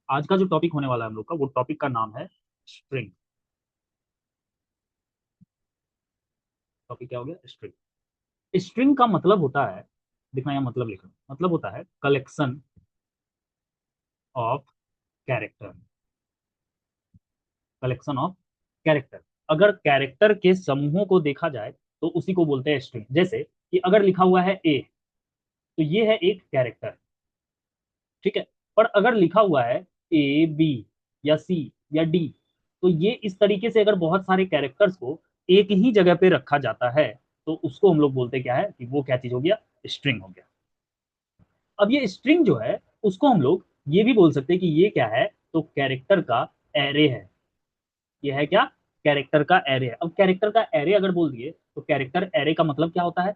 आज का जो टॉपिक होने वाला है हम लोग का, वो टॉपिक का नाम है स्ट्रिंग। टॉपिक क्या हो गया? स्ट्रिंग। स्ट्रिंग का मतलब होता है, देखना यहाँ मतलब लिखो, मतलब होता है collection of character. Collection of character. अगर कैरेक्टर के समूहों को देखा जाए तो उसी को बोलते हैं स्ट्रिंग। जैसे कि अगर लिखा हुआ है ए, तो ये है एक कैरेक्टर, ठीक है। पर अगर लिखा हुआ है ए बी या सी या डी, तो ये इस तरीके से अगर बहुत सारे कैरेक्टर्स को एक ही जगह पे रखा जाता है तो उसको हम लोग बोलते क्या है कि वो क्या चीज हो गया? स्ट्रिंग हो गया। अब ये स्ट्रिंग जो है उसको हम लोग ये भी बोल सकते हैं कि ये क्या है, तो कैरेक्टर का एरे है। ये है क्या? कैरेक्टर का एरे है। अब कैरेक्टर का एरे अगर बोल दिए तो कैरेक्टर एरे का मतलब क्या होता है?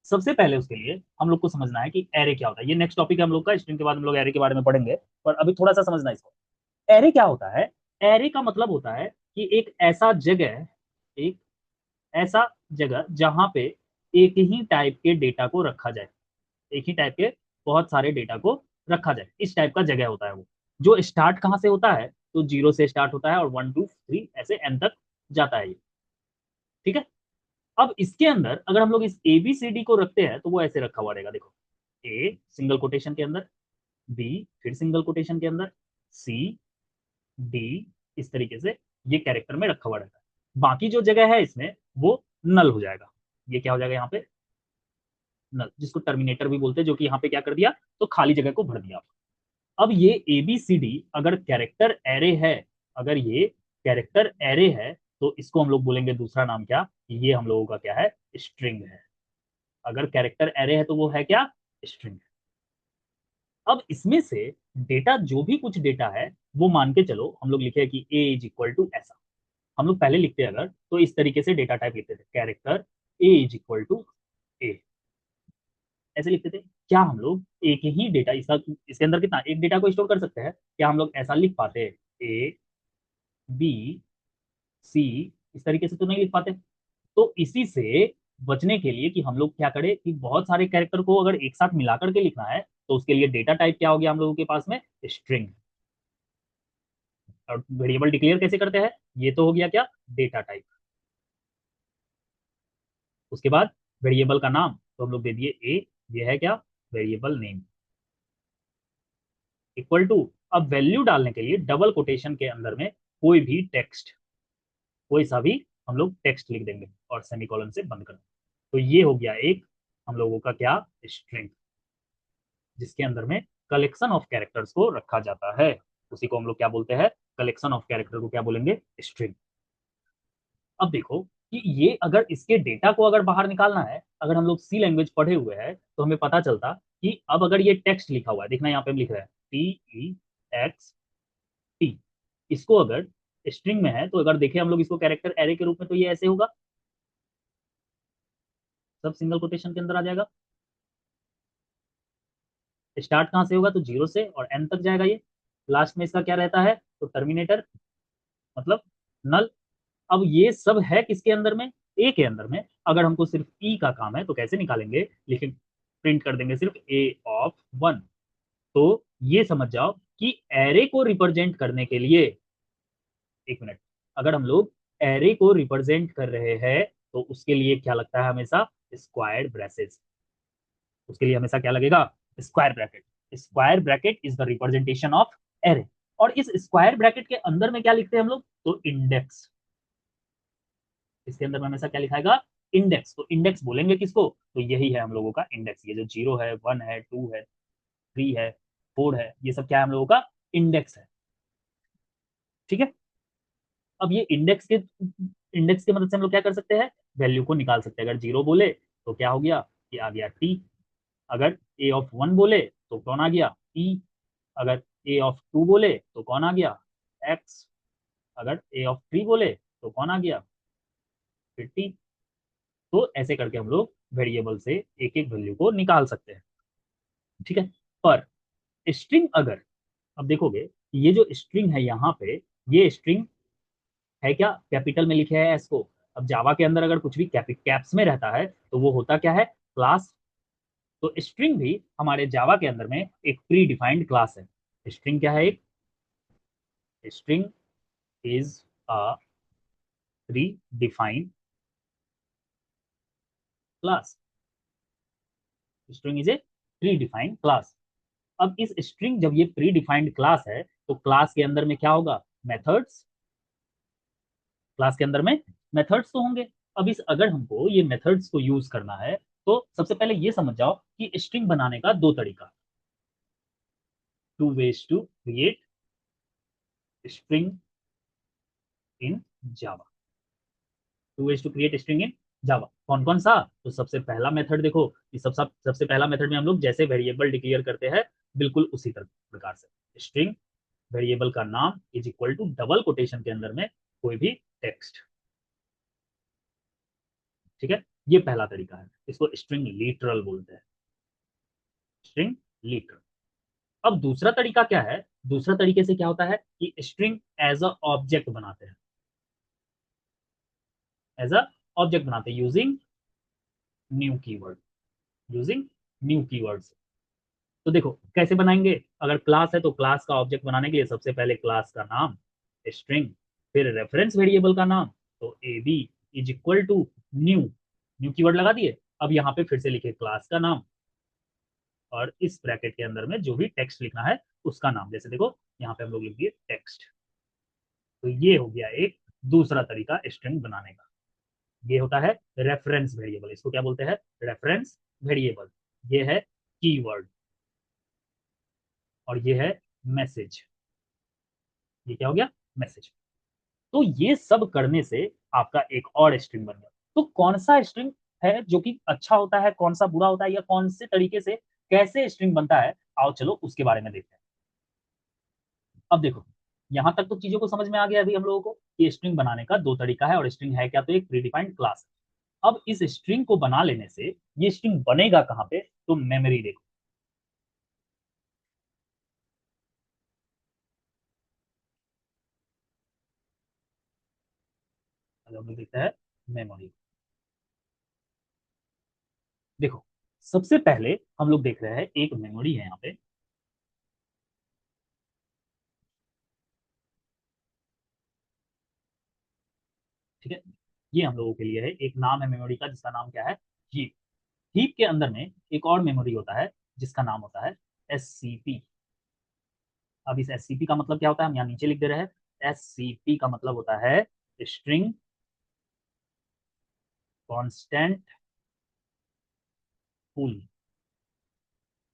सबसे पहले उसके लिए हम लोग को समझना है कि एरे क्या होता है। ये नेक्स्ट टॉपिक है हम लोग का, स्ट्रिंग के बाद हम लोग एरे के बारे में पढ़ेंगे। पर अभी थोड़ा सा समझना है इसको। एरे क्या होता है? एरे का मतलब होता है कि एक ऐसा जगह, एक ऐसा जगह जहां पे एक ही टाइप के डेटा को रखा जाए। एक ही टाइप के बहुत सारे डेटा को रखा जाए, इस टाइप का जगह होता है वो। जो स्टार्ट कहाँ से होता है? तो जीरो से स्टार्ट होता है और वन टू थ्री ऐसे एन तक जाता है ये, ठीक है। अब इसके अंदर अगर हम लोग इस ABCD को रखते हैं तो वो ऐसे रखा हुआ रहेगा, देखो। ए सिंगल कोटेशन के अंदर, बी फिर सिंगल कोटेशन के अंदर, सी डी, इस तरीके से ये कैरेक्टर में रखा हुआ रहता है। बाकी जो जगह है इसमें वो नल हो जाएगा। ये क्या हो जाएगा यहाँ पे? नल, जिसको टर्मिनेटर भी बोलते हैं, जो कि यहाँ पे क्या कर दिया, तो खाली जगह को भर दिया। अब ये ABCD अगर कैरेक्टर एरे है, अगर ये कैरेक्टर एरे है, तो इसको हम लोग बोलेंगे दूसरा नाम क्या? ये हम लोगों का क्या है? स्ट्रिंग है। अगर कैरेक्टर एरे है तो वो है क्या? स्ट्रिंग। अब इसमें से डेटा, जो भी कुछ डेटा है, वो मान के चलो हम लोग लिखे कि ए इज इक्वल टू ऐसा। हम लोग पहले लिखते अगर तो इस तरीके से डेटा टाइप लिखते थे, character a is equal to a, ऐसे लिखते थे। क्या हम लोग एक ही डेटा, इसका इसके अंदर कितना एक डेटा को स्टोर कर सकते हैं? क्या हम लोग ऐसा लिख पाते? ए बी सी, इस तरीके से तो नहीं लिख पाते। तो इसी से बचने के लिए कि हम लोग क्या करें कि बहुत सारे कैरेक्टर को अगर एक साथ मिला करके लिखना है, तो उसके लिए डेटा टाइप क्या हो गया हम लोगों के पास में? स्ट्रिंग। और वेरिएबल डिक्लेयर कैसे करते हैं? ये तो हो गया क्या? Data type. उसके बाद वेरिएबल का नाम तो हम लोग दे दिए ए, ये है क्या? Variable name. इक्वल टू, अब वैल्यू डालने के लिए डबल कोटेशन के अंदर में कोई भी टेक्स्ट, कोई सा भी हम लोग टेक्स्ट लिख देंगे और सेमीकोलन से बंद कर देंगे। तो ये हो गया एक हम लोगों का क्या? स्ट्रिंग, जिसके अंदर में कलेक्शन ऑफ कैरेक्टर्स को रखा जाता है। उसी को हम लोग क्या बोलते हैं? कलेक्शन ऑफ कैरेक्टर को क्या बोलेंगे? स्ट्रिंग। अब देखो कि ये अगर इसके डेटा को अगर बाहर निकालना है, अगर हम लोग सी लैंग्वेज पढ़े हुए हैं तो हमें पता चलता कि अब अगर ये टेक्स्ट लिखा हुआ है, देखना यहाँ पे हम लिख रहे हैं TEXT, इसको अगर स्ट्रिंग में है तो अगर देखें हम लोग इसको कैरेक्टर एरे के रूप में, तो ये ऐसे होगा, सब सिंगल कोटेशन के अंदर आ जाएगा। स्टार्ट कहाँ से होगा? तो जीरो से और एन तक जाएगा ये। लास्ट में इसका क्या रहता है? तो टर्मिनेटर, मतलब नल। अब ये सब है किसके अंदर में? ए के अंदर में। अगर हमको सिर्फ ई का काम है तो कैसे निकालेंगे? लेकिन प्रिंट कर देंगे सिर्फ A of 1। तो ये समझ जाओ कि एरे को रिप्रेजेंट करने के लिए, एक मिनट, अगर हम लोग एरे को रिप्रेजेंट कर रहे हैं तो उसके लिए क्या लगता है हमेशा? Square braces. उसके लिए हमेशा क्या लगेगा? Square bracket. Square bracket is the representation of array. और इस स्क्वायर ब्रैकेट के अंदर में क्या लिखते हैं हम लोग? तो इंडेक्स। इसके अंदर में हमेशा क्या लिखाएगा? इंडेक्स। तो इंडेक्स बोलेंगे किसको? तो यही है हम लोगों का इंडेक्स। ये जो जीरो है, वन है, टू है, थ्री है, फोर है, ये सब क्या है? हम लोगों का इंडेक्स है, ठीक है। अब ये इंडेक्स के मदद से हम लोग क्या कर सकते हैं? वैल्यू को निकाल सकते हैं। अगर जीरो बोले तो क्या हो गया? कि आ गया टी। अगर A of 1 बोले तो कौन आ गया? ई। अगर A of 2 बोले तो कौन आ गया? एक्स। अगर A of 3 बोले तो कौन आ गया? फिर टी। तो ऐसे करके हम लोग वेरिएबल से एक एक वैल्यू को निकाल सकते हैं, ठीक है। पर स्ट्रिंग अगर, अब देखोगे ये जो स्ट्रिंग है यहाँ पे, ये स्ट्रिंग है क्या? कैपिटल में लिखे है एस को। अब जावा के अंदर अगर कुछ भी कैप्स में रहता है तो वो होता क्या है? क्लास। तो स्ट्रिंग भी हमारे जावा के अंदर में एक प्री डिफाइंड क्लास है। स्ट्रिंग क्या है? एक string is a pre defined class. String is a pre defined class. अब इस स्ट्रिंग जब ये प्री डिफाइंड क्लास है तो क्लास के अंदर में क्या होगा, मेथड्स। क्लास के अंदर में मेथड्स तो होंगे। अब इस अगर हमको ये मेथड्स को यूज करना है तो सबसे पहले ये समझ जाओ कि स्ट्रिंग बनाने का दो तरीका, two ways to create string in Java. Two ways to create string in Java कौन कौन सा? तो सबसे पहला मेथड देखो, इस सबसे पहला मेथड में हम लोग जैसे वेरिएबल डिक्लेयर करते हैं बिल्कुल उसी प्रकार से स्ट्रिंग वेरिएबल का नाम is equal to double quotation के अंदर में कोई भी टेक्स्ट। ठीक है, ये पहला तरीका है, इसको स्ट्रिंग लिटरल बोलते हैं, स्ट्रिंग लिटरल। अब दूसरा तरीका क्या है? दूसरा तरीके से क्या होता है कि स्ट्रिंग एज अ ऑब्जेक्ट बनाते हैं, एज अ ऑब्जेक्ट बनाते हैं using new keyword, using new keywords. तो देखो कैसे बनाएंगे, अगर क्लास है तो क्लास का ऑब्जेक्ट बनाने के लिए सबसे पहले क्लास का नाम स्ट्रिंग, फिर रेफरेंस वेरिएबल का नाम, तो a b is equal to new, new keyword लगा दिए। अब यहाँ पे फिर से लिखे क्लास का नाम और इस ब्रैकेट के अंदर में जो भी टेक्स्ट लिखना है उसका नाम, जैसे देखो यहाँ पे हम लोग लिख दिए टेक्स्ट। तो ये हो गया एक दूसरा तरीका स्ट्रिंग बनाने का। ये होता है रेफरेंस वेरिएबल, इसको क्या बोलते हैं, रेफरेंस वेरिएबल। ये है कीवर्ड और ये है मैसेज। ये क्या हो गया, मैसेज। तो ये सब करने से आपका एक और स्ट्रिंग बन गया। तो कौन सा स्ट्रिंग है जो कि अच्छा होता है, कौन सा बुरा होता है, या कौन से तरीके से कैसे स्ट्रिंग बनता है, आओ चलो उसके बारे में देखते हैं। अब देखो यहां तक तो चीजों को समझ में आ गया अभी हम लोगों को कि स्ट्रिंग बनाने का दो तरीका है और स्ट्रिंग है क्या, तो एक प्रीडिफाइंड क्लास। अब इस स्ट्रिंग को बना लेने से ये स्ट्रिंग बनेगा कहां पे, तो मेमोरी देखो। अगर हम लोग देखते हैं मेमोरी, देखो सबसे पहले हम लोग देख रहे हैं एक मेमोरी है यहाँ पे। ठीक है, ये हम लोगों के लिए है, एक नाम है मेमोरी का जिसका नाम क्या है, हीप। हीप के अंदर में एक और मेमोरी होता है जिसका नाम होता है एससीपी। अब इस एससीपी का मतलब क्या होता है हम यहाँ नीचे लिख दे रहे हैं। एससीपी का मतलब होता है string constant pool,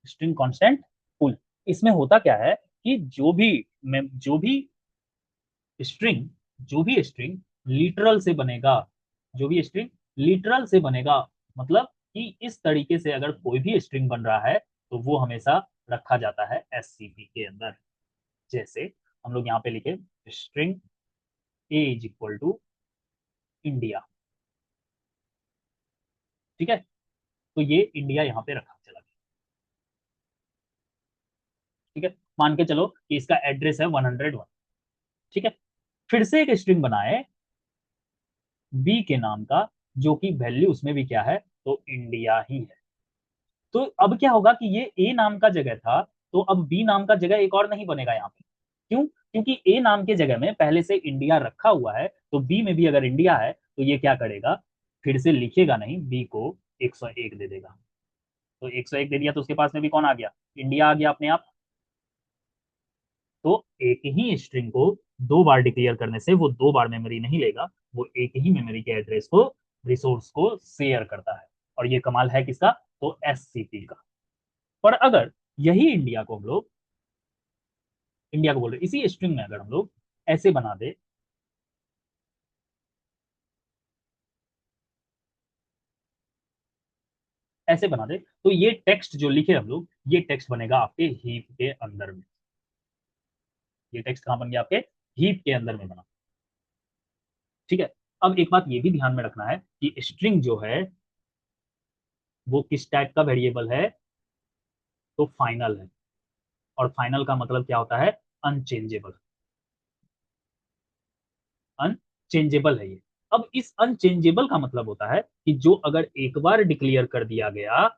string constant pool. इसमें होता क्या है कि स्ट्रिंग जो भी स्ट्रिंग लिटरल से बनेगा, जो भी स्ट्रिंग लिटरल से बनेगा, मतलब कि इस तरीके से अगर कोई भी स्ट्रिंग बन रहा है तो वो हमेशा रखा जाता है एससीपी के अंदर। जैसे हम लोग यहाँ पे लिखे string a is equal to India. ठीक है, तो ये इंडिया यहाँ पे रखा चला गया। ठीक है, मान के चलो कि इसका एड्रेस है 101। ठीक है, फिर से एक स्ट्रिंग बनाए बी के नाम का, जो कि वैल्यू उसमें भी क्या है, तो इंडिया ही है। तो अब क्या होगा कि ये ए नाम का जगह था, तो अब बी नाम का जगह एक और नहीं बनेगा यहाँ पे। क्यों? क्योंकि ए नाम के जगह में पहले से इंडिया रखा हुआ है, तो बी में भी अगर इंडिया है तो ये क्या करेगा, फिर से लिखेगा नहीं, बी को 101 दे देगा। तो 101 दे दिया तो उसके पास में भी कौन आ गया, इंडिया आ गया अपने आप। तो एक ही स्ट्रिंग को दो बार डिक्लेयर करने से वो दो बार मेमोरी नहीं लेगा, वो एक ही मेमोरी के एड्रेस को, रिसोर्स को शेयर करता है। और ये कमाल है किसका, तो एससीपी का। पर अगर यही इंडिया को बोल रहे इसी स्ट्रिंग में अगर हम लोग ऐसे बना दे, ऐसे बना दे, तो ये टेक्स्ट जो लिखे हम लोग, ये टेक्स्ट बनेगा आपके हीप के अंदर में। ये टेक्स्ट कहां बन गया, आपके हीप के अंदर में बना। ठीक है, अब एक बात ये भी ध्यान में रखना है कि स्ट्रिंग जो है वो किस टाइप का वेरिएबल है, तो फाइनल है। और फाइनल का मतलब क्या होता है, अनचेंजेबल, अनचेंजेबल है ये। अब इस अनचेंजेबल का मतलब होता है कि जो अगर एक बार डिक्लेयर कर दिया गया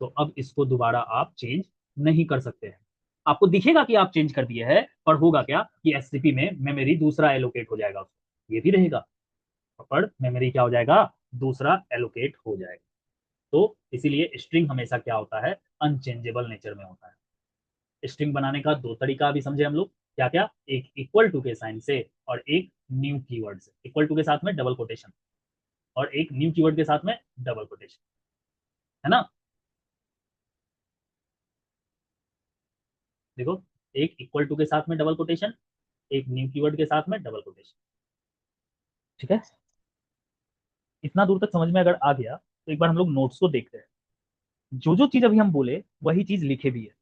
तो अब इसको दोबारा आप चेंज नहीं कर सकते हैं। आपको दिखेगा कि आप चेंज कर दिए हैं, पर होगा क्या कि एससीपी में मेमोरी दूसरा एलोकेट हो जाएगा उसको, ये भी रहेगा, पर मेमोरी क्या हो जाएगा, दूसरा एलोकेट हो जाएगा। तो इसीलिए स्ट्रिंग हमेशा क्या होता है, अनचेंजेबल नेचर में होता है। स्ट्रिंग बनाने का दो तरीका अभी समझे हम लोग, क्या क्या, एक इक्वल टू के साइन से और एक न्यू कीवर्ड से, इक्वल टू के साथ में डबल कोटेशन और एक न्यू कीवर्ड के साथ में डबल कोटेशन, है ना। देखो, एक इक्वल टू के साथ में डबल कोटेशन, एक न्यू कीवर्ड के साथ में डबल कोटेशन। ठीक है, इतना दूर तक समझ में अगर आ गया तो एक बार हम लोग नोट्स को देखते हैं। जो जो चीज अभी हम बोले वही चीज लिखे भी है।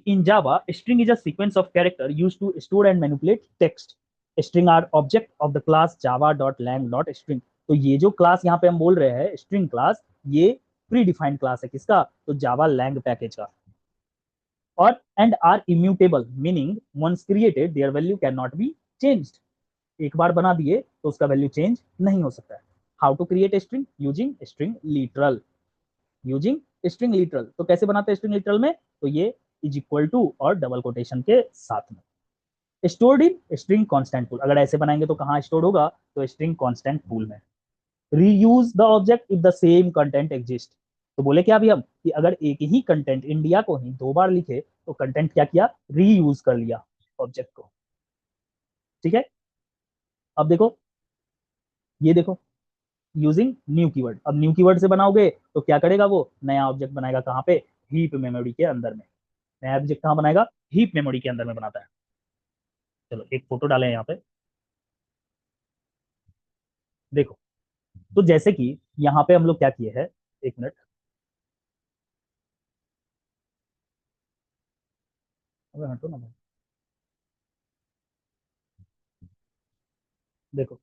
In Java, string is a sequence of character used to store and manipulate text. String are object of the class java.lang.string. तो ये जो क्लास यहाँ पे हम बोल रहे हैं स्ट्रिंग क्लास, ये प्री डिफाइंड क्लास है किसका, तो जावा लैंग पैकेज का। और and are immutable meaning once created their value can not be changed. एक बार बना दिए तो उसका वैल्यू चेंज नहीं हो सकता है। How to create a string, using string literal. Using string literal, तो कैसे बनाते हैं स्ट्रिंग लिटरल में, तो ये इज इक्वल टू और डबल कोटेशन के साथ में। Stored in string constant pool, अगर ऐसे बनाएंगे तो कहाँ स्टोर होगा, तो स्ट्रिंग कांस्टेंट पूल में। Reuse the object if the same content exist. तो बोले क्या अभी हम कि अगर एक ही कंटेंट इंडिया को ही दो बार लिखे तो कंटेंट क्या किया, रीयूज कर लिया ऑब्जेक्ट को। ठीक है, अब देखो, ये देखो, यूजिंग न्यू कीवर्ड, अब न्यू कीवर्ड से बनाओगे तो क्या करेगा, वो नया ऑब्जेक्ट बनाएगा कहाँ पे, हीप मेमोरी के अंदर में। नया ऑब्जेक्ट कहाँ बनाएगा, हीप मेमोरी के अंदर में बनाता है। चलो एक फोटो डालें यहाँ पे, देखो। तो जैसे कि यहाँ पे हम लोग क्या किए हैं, एक मिनट, अबे हटो ना भाई। देखो,